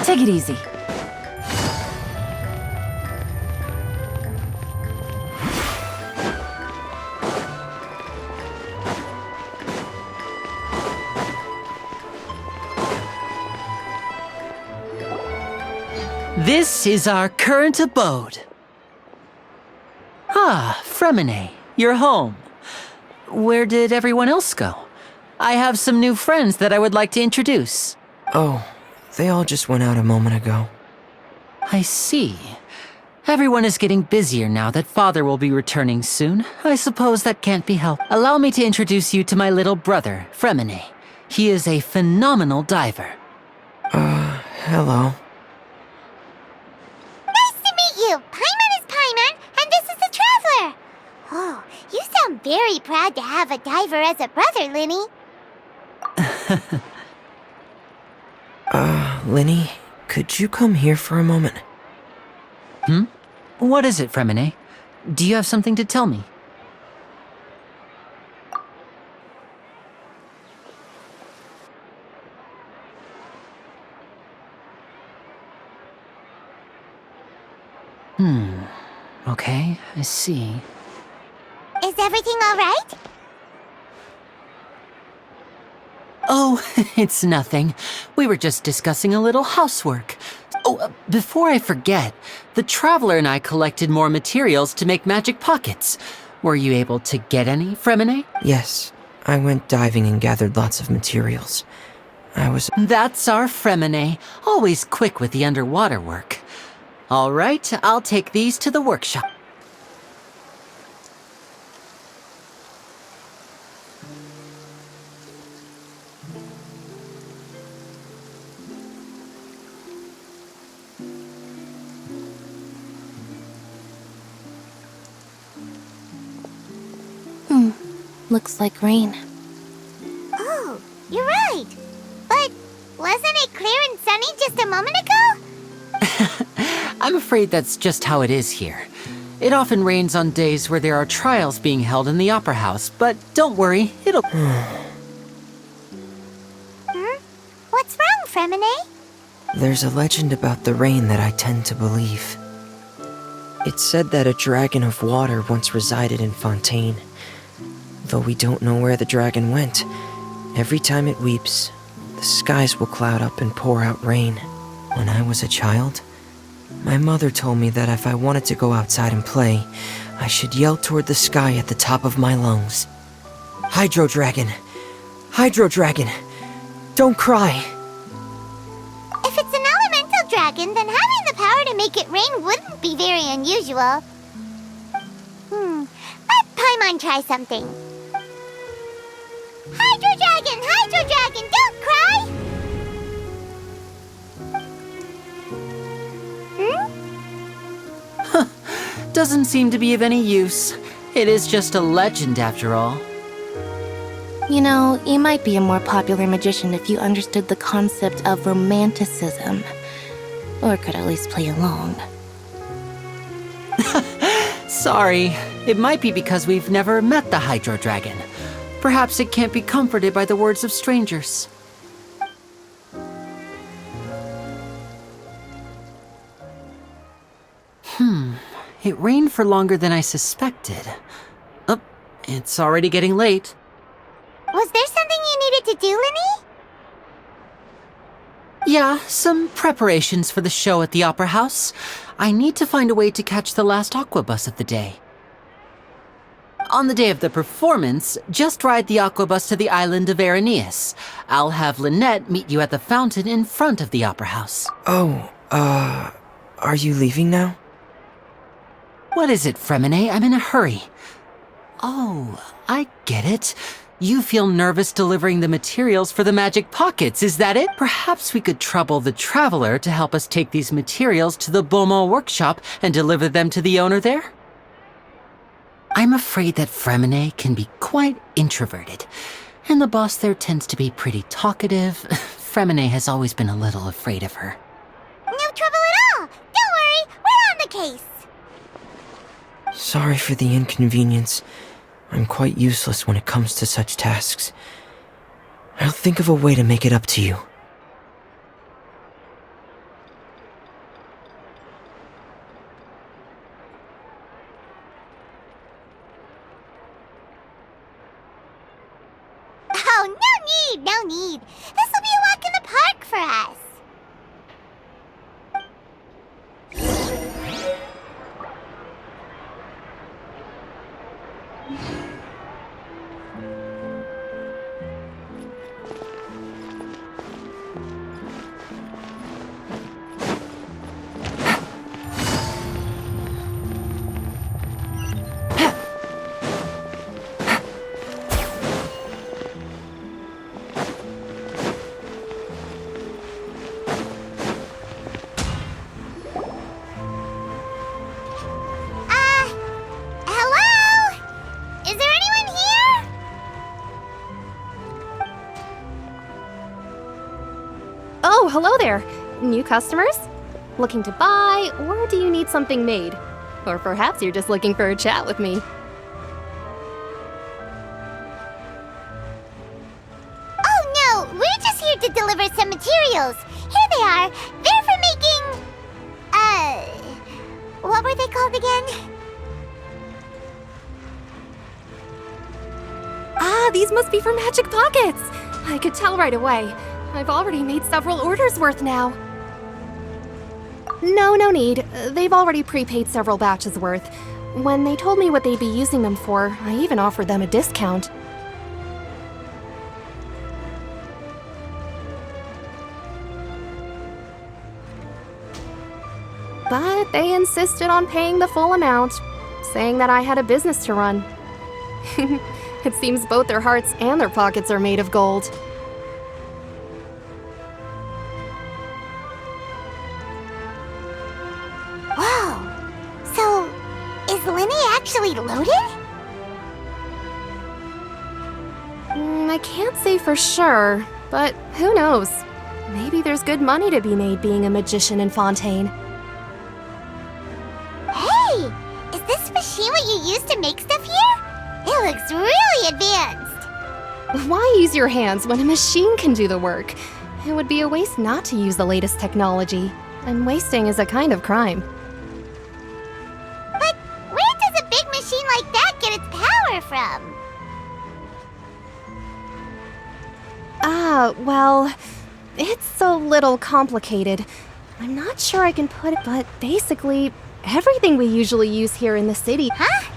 Speaker 9: Take it easy.
Speaker 6: This is our current abode. Ah, Fremine, you're home. Where did everyone else go? I have some new friends that I would like to introduce.
Speaker 11: Oh, They all just went out a moment ago.
Speaker 6: I see. Everyone is getting busier now that Father will be returning soon. I suppose that can't be helped. Allow me to introduce you to my little brother, Fremine. He is a phenomenal diver.
Speaker 11: Hello.
Speaker 1: Nice to meet you! Paimon is Paimon, and this is the Traveler! Oh, you sound very proud to have a diver as a brother, Linny.
Speaker 11: Linny, could you come here for a moment?
Speaker 6: What is it, Fremine? Do you have something to tell me? Okay, I see.
Speaker 1: Is everything all right?
Speaker 6: Oh, it's nothing. We were just discussing a little housework. Oh, before I forget, the Traveler and I collected more materials to make magic pockets. Were you able to get any, Fremine?
Speaker 11: Yes, I went diving and gathered lots of materials.
Speaker 6: That's our Fremine, always quick with the underwater work. All right, I'll take these to the workshop.
Speaker 5: Looks like rain.
Speaker 1: Oh, you're right. But wasn't it clear and sunny just a moment ago?
Speaker 6: I'm afraid that's just how it is here. It often rains on days where there are trials being held in the Opera House, but don't worry, it'll...
Speaker 1: What's wrong, Fremine?
Speaker 11: There's a legend about the rain that I tend to believe. It's said that a dragon of water once resided in Fontaine. Though we don't know where the dragon went, every time it weeps, the skies will cloud up and pour out rain. When I was a child, my mother told me that if I wanted to go outside and play, I should yell toward the sky at the top of my lungs. Hydro Dragon! Hydro Dragon! Don't cry!
Speaker 1: If it's an elemental dragon, then having the power to make it rain wouldn't be very unusual. Let Paimon try something. Hydro Dragon, don't cry!
Speaker 6: Doesn't seem to be of any use. It is just a legend after all.
Speaker 5: You know, you might be a more popular magician if you understood the concept of romanticism. Or could at least play along.
Speaker 6: Sorry, it might be because we've never met the Hydro Dragon. Perhaps it can't be comforted by the words of strangers. It rained for longer than I suspected. Oh, it's already getting late.
Speaker 1: Was there something you needed to do, Linny?
Speaker 6: Yeah, some preparations for the show at the Opera House. I need to find a way to catch the last aqua bus of the day. On the day of the performance, just ride the aqua bus to the island of Aeneas. I'll have Lynette meet you at the fountain in front of the Opera House.
Speaker 11: Oh, are you leaving now?
Speaker 6: What is it, Fremine? I'm in a hurry. Oh, I get it. You feel nervous delivering the materials for the magic pockets, is that it? Perhaps we could trouble the Traveler to help us take these materials to the Beaumont workshop and deliver them to the owner there? I'm afraid that Fremine can be quite introverted, and the boss there tends to be pretty talkative. Fremine has always been a little afraid of her.
Speaker 1: No trouble at all! Don't worry, we're on the case!
Speaker 11: Sorry for the inconvenience. I'm quite useless when it comes to such tasks. I'll think of a way to make it up to you.
Speaker 1: Oh, no need. This will be a walk in the park for us.
Speaker 12: hello there. New customers? Looking to buy, or do you need something made? Or perhaps you're just looking for a chat with me.
Speaker 1: Oh no, we're just here to deliver some materials. Here they are. They're for making... what were they called again?
Speaker 12: Ah, these must be for Magic Pockets! I could tell right away. I've already made several orders worth now. No need. They've already prepaid several batches worth. When they told me what they'd be using them for, I even offered them a discount. But they insisted on paying the full amount, saying that I had a business to run. It seems both their hearts and their pockets are made of gold.
Speaker 1: Whoa! So, is Linny actually loaded?
Speaker 12: I can't say for sure, but who knows? Maybe there's good money to be made being a magician in Fontaine.
Speaker 1: Hey! Is this machine what you use to make stuff here? It looks really advanced.
Speaker 12: Why use your hands when a machine can do the work? It would be a waste not to use the latest technology, and wasting is a kind of crime.
Speaker 1: But where does a big machine like that get its power from?
Speaker 12: Well, it's a little complicated. I'm not sure I can put it, but basically, everything we usually use here in the city.
Speaker 1: Huh?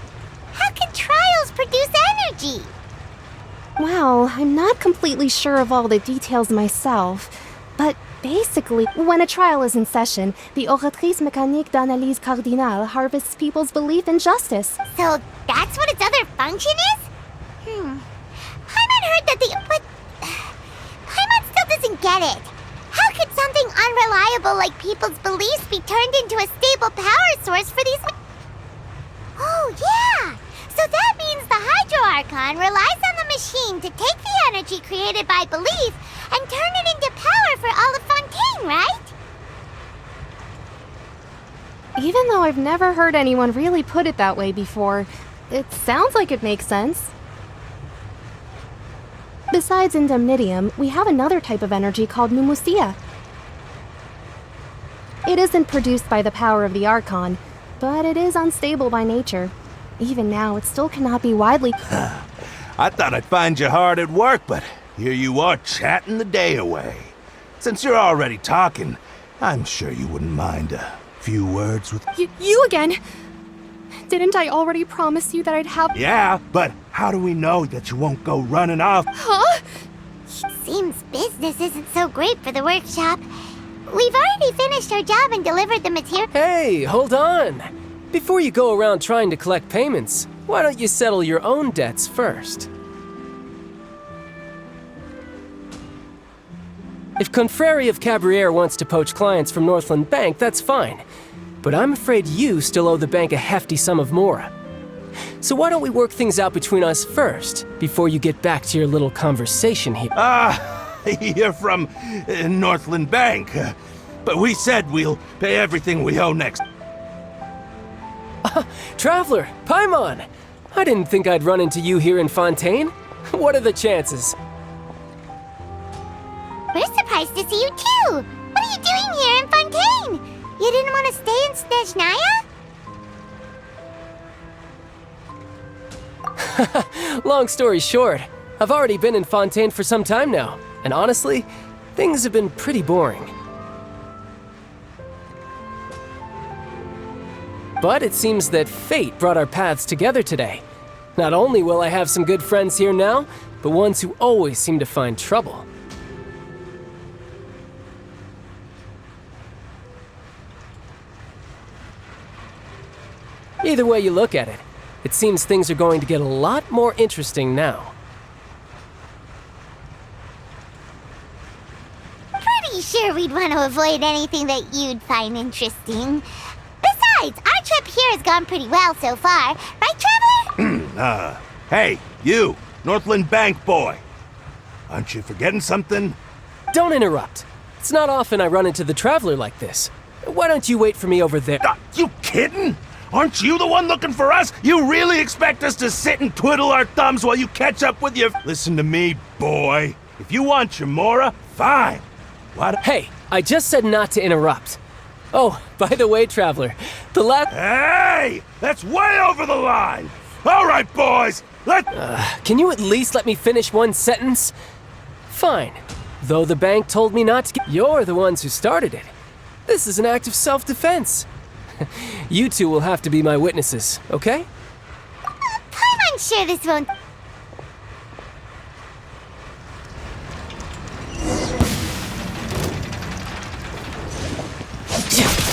Speaker 1: How can trials produce energy?
Speaker 12: Well, I'm not completely sure of all the details myself, but basically, when a trial is in session, the Oratrice Mécanique d'Analyse Cardinale harvests people's belief in justice.
Speaker 1: So that's what its other function is? Paimon heard that But... Paimon still doesn't get it. How could something unreliable like people's beliefs be turned into a stable power source for these... Oh, yeah! So that means the Hydro Archon relies on the machine to take the energy created by belief and turn it into power for all of Fontaine, right?
Speaker 12: Even though I've never heard anyone really put it that way before, it sounds like it makes sense. Besides indemnitium, we have another type of energy called Mumusia. It isn't produced by the power of the Archon, but it is unstable by nature. Even now, it still cannot be widely...
Speaker 13: I thought I'd find you hard at work, but here you are chatting the day away. Since you're already talking, I'm sure you wouldn't mind a few words with...
Speaker 12: You again? Didn't I already promise you that I'd have...
Speaker 13: Yeah, but how do we know that you won't go running off?
Speaker 12: Huh?
Speaker 1: Seems business isn't so great for the workshop. We've already finished our job and delivered the material.
Speaker 14: Hey, hold on! Before you go around trying to collect payments, why don't you settle your own debts first? If Confrérie of Cabriere wants to poach clients from Northland Bank, that's fine. But I'm afraid you still owe the bank a hefty sum of mora. So why don't we work things out between us first, before you get back to your little conversation here?
Speaker 13: You're from Northland Bank. But we said we'll pay everything we owe next.
Speaker 14: Traveler, Paimon! I didn't think I'd run into you here in Fontaine. What are the chances?
Speaker 1: We're surprised to see you too! What are you doing here in Fontaine? You didn't want to stay in Snezhnaya?
Speaker 14: Long story short, I've already been in Fontaine for some time now, and honestly, things have been pretty boring. But it seems that fate brought our paths together today. Not only will I have some good friends here now, but ones who always seem to find trouble. Either way you look at it, it seems things are going to get a lot more interesting now.
Speaker 1: Pretty sure we'd want to avoid anything that you'd find interesting. Besides, our trip here has gone pretty well so far. Right, Traveler?
Speaker 13: Hey, you, Northland Bank boy. Aren't you forgetting something?
Speaker 14: Don't interrupt. It's not often I run into the Traveler like this. Why don't you wait for me over there?
Speaker 13: You kidding? Aren't you the one looking for us? You really expect us to sit and twiddle our thumbs while you catch up with your... Listen to me, boy. If you want your Mora, fine.
Speaker 14: Hey, I just said not to interrupt. Oh, by the way, Traveler, the last...
Speaker 13: Hey! That's way over the line! All right, boys,
Speaker 14: can you at least let me finish one sentence? Fine. Though the bank told me not to... You're the ones who started it. This is an act of self-defense. You two will have to be my witnesses, okay?
Speaker 1: I'm sure this won't...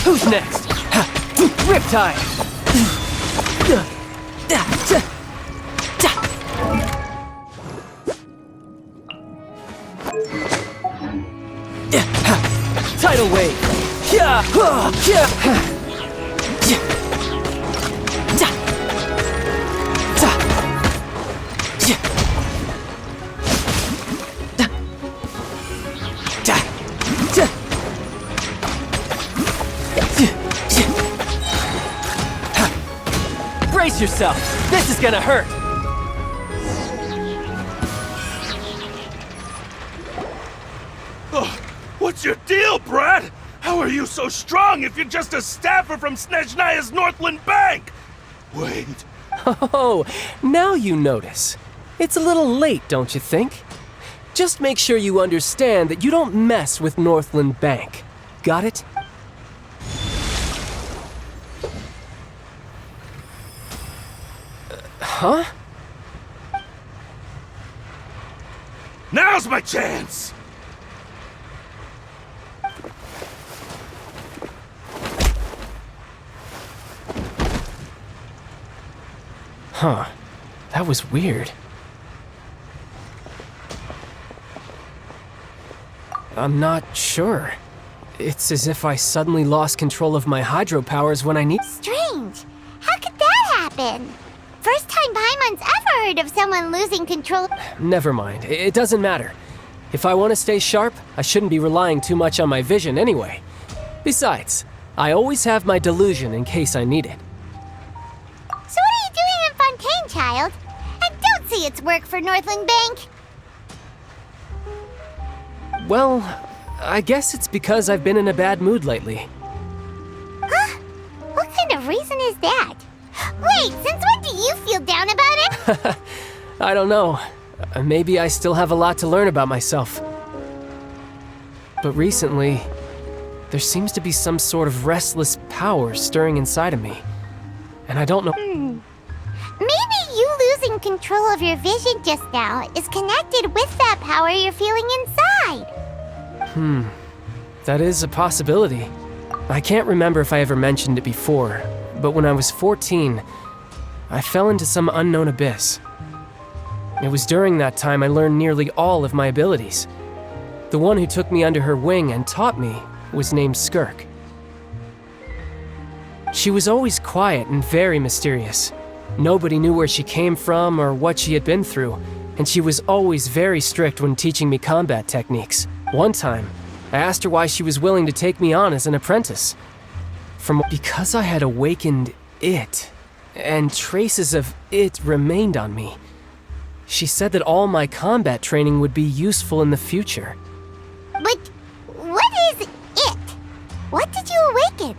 Speaker 14: Who's next? Riptide! Tidal wave! Brace yourself! This is gonna hurt!
Speaker 13: What's your deal, Brad? How are you so strong if you're just a staffer from Snezhnaya's Northland Bank? Wait.
Speaker 14: Oh, now you notice. It's a little late, don't you think? Just make sure you understand that you don't mess with Northland Bank. Got it? Huh?
Speaker 13: Now's my chance!
Speaker 14: Huh. That was weird. I'm not sure. It's as if I suddenly lost control of my hydropowers when I need...
Speaker 1: Strange. How could that happen? First time Paimon's ever heard of someone losing control.
Speaker 14: Never mind. It doesn't matter. If I want to stay sharp, I shouldn't be relying too much on my vision anyway. Besides, I always have my delusion in case I need it.
Speaker 1: So what are you doing in Fontaine, child? And don't say it's work for Northland Bank.
Speaker 14: Well, I guess it's because I've been in a bad mood lately.
Speaker 1: Huh? What kind of reason is that? Wait, since when do you feel down about it?
Speaker 14: I don't know. Maybe I still have a lot to learn about myself. But recently, there seems to be some sort of restless power stirring inside of me. And I don't know...
Speaker 1: Maybe you losing control of your vision just now is connected with that power you're feeling inside.
Speaker 14: That is a possibility. I can't remember if I ever mentioned it before, but when I was 14, I fell into some unknown abyss. It was during that time I learned nearly all of my abilities. The one who took me under her wing and taught me was named Skirk. She was always quiet and very mysterious. Nobody knew where she came from or what she had been through, and she was always very strict when teaching me combat techniques. One time, I asked her why she was willing to take me on as an apprentice. Because I had awakened it, and traces of it remained on me. She said that all my combat training would be useful in the future.
Speaker 1: But what is it? What did you awaken?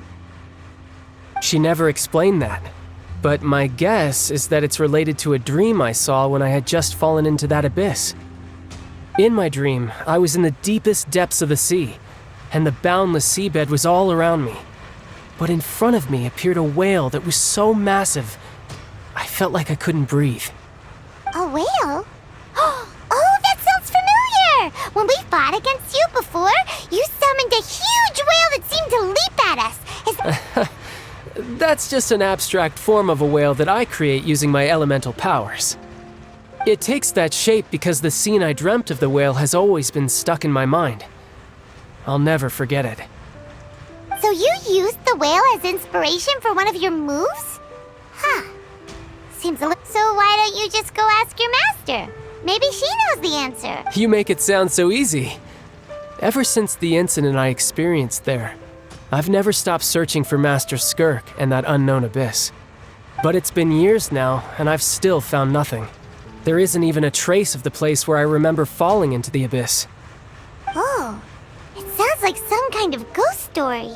Speaker 14: She never explained that, but my guess is that it's related to a dream I saw when I had just fallen into that abyss. In my dream, I was in the deepest depths of the sea, and the boundless seabed was all around me. But in front of me appeared a whale that was so massive, I felt like I couldn't breathe.
Speaker 1: A whale? Oh, that sounds familiar! When we fought against you before, you summoned a huge whale that seemed to leap at us.
Speaker 14: That's just an abstract form of a whale that I create using my elemental powers. It takes that shape because the scene I dreamt of the whale has always been stuck in my mind. I'll never forget it.
Speaker 1: So you used the whale as inspiration for one of your moves? Huh. Seems a little... So why don't you just go ask your master? Maybe she knows the answer.
Speaker 14: You make it sound so easy. Ever since the incident I experienced there, I've never stopped searching for Master Skirk and that unknown abyss. But it's been years now, and I've still found nothing. There isn't even a trace of the place where I remember falling into the abyss.
Speaker 1: Oh, it sounds like some kind of ghost story.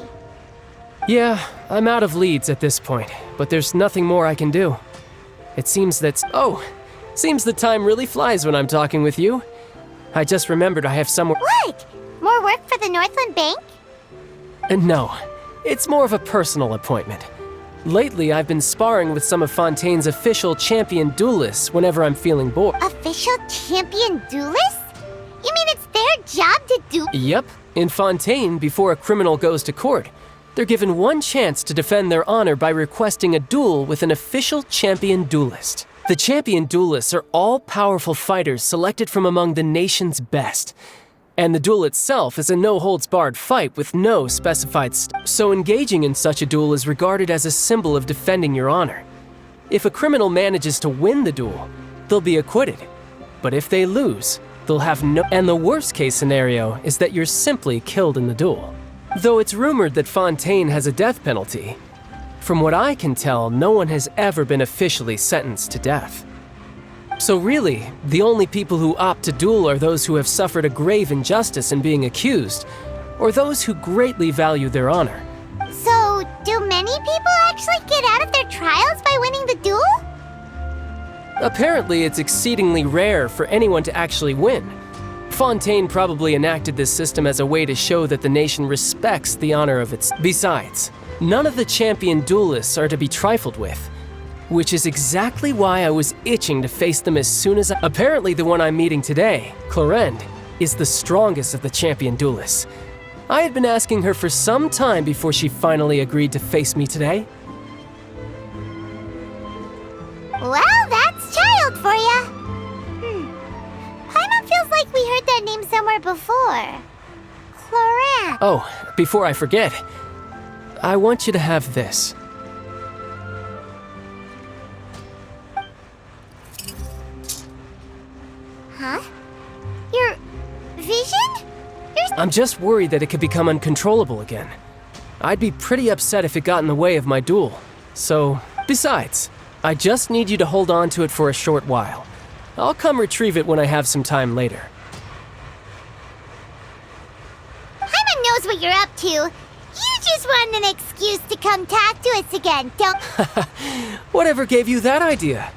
Speaker 14: Yeah, I'm out of leads at this point, but there's nothing more I can do. It seems that... Oh! Seems the time really flies when I'm talking with you. I just remembered I have somewhere...
Speaker 1: What? More work for the Northland Bank?
Speaker 14: No, it's more of a personal appointment. Lately, I've been sparring with some of Fontaine's official champion duelists whenever I'm feeling bored.
Speaker 1: Official champion duelists? You mean it's their job to do?
Speaker 14: Yep. In Fontaine, before a criminal goes to court, they're given one chance to defend their honor by requesting a duel with an official champion duelist. The champion duelists are all-powerful fighters selected from among the nation's best. And the duel itself is a no-holds-barred fight with no specified so engaging in such a duel is regarded as a symbol of defending your honor. If a criminal manages to win the duel, they'll be acquitted. But if they lose, they'll have no... And the worst-case scenario is that you're simply killed in the duel. Though it's rumored that Fontaine has a death penalty, from what I can tell, no one has ever been officially sentenced to death. So really, the only people who opt to duel are those who have suffered a grave injustice in being accused, or those who greatly value their honor.
Speaker 1: So, do many people actually get out of their trials by winning the duel?
Speaker 14: Apparently, it's exceedingly rare for anyone to actually win. Fontaine probably enacted this system as a way to show that the nation respects the honor of its... Besides, none of the champion duelists are to be trifled with, which is exactly why I was itching to face them as soon as Apparently the one I'm meeting today, Clorend, is the strongest of the champion duelists. I had been asking her for some time before she finally agreed to face me today.
Speaker 1: Well, that's child for ya. Paimon feels like we heard that name somewhere before. Clorend.
Speaker 14: Oh, before I forget, I want you to have this.
Speaker 1: Huh? Your vision?
Speaker 14: I'm just worried that it could become uncontrollable again. I'd be pretty upset if it got in the way of my duel. So, besides, I just need you to hold on to it for a short while. I'll come retrieve it when I have some time later.
Speaker 1: Paimon knows what you're up to. You just want an excuse to come talk to us again, don't...
Speaker 14: Whatever gave you that idea?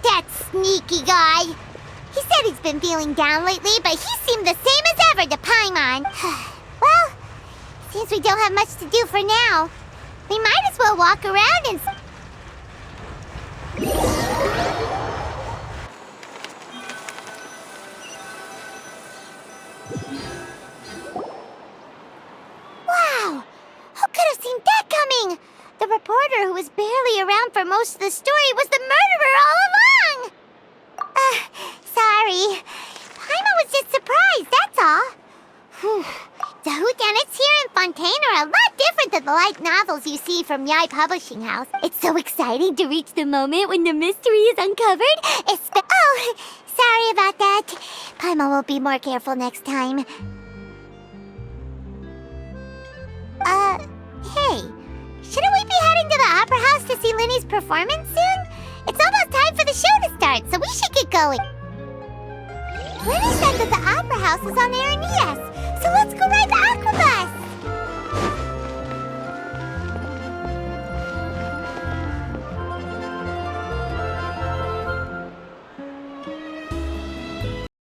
Speaker 1: That sneaky guy. He said he's been feeling down lately, but he seemed the same as ever to Paimon. Well, since we don't have much to do for now, we might as well walk around and... Wow! Who could have seen that coming? The reporter who was barely around for most of the story was the murderer all along! Sorry. Paimon was just surprised, that's all. Whew. The whodunits here in Fontaine are a lot different than the light novels you see from Yai Publishing House. It's so exciting to reach the moment when the mystery is uncovered. Oh, sorry about that. Paimon will be more careful next time. Hey. Shouldn't we be heading to the Opera House to see Linny's performance soon? It's almost time for the show to start, so we should get going. Linny said that the Opera House is on Aranias, so let's go ride the Aquabus!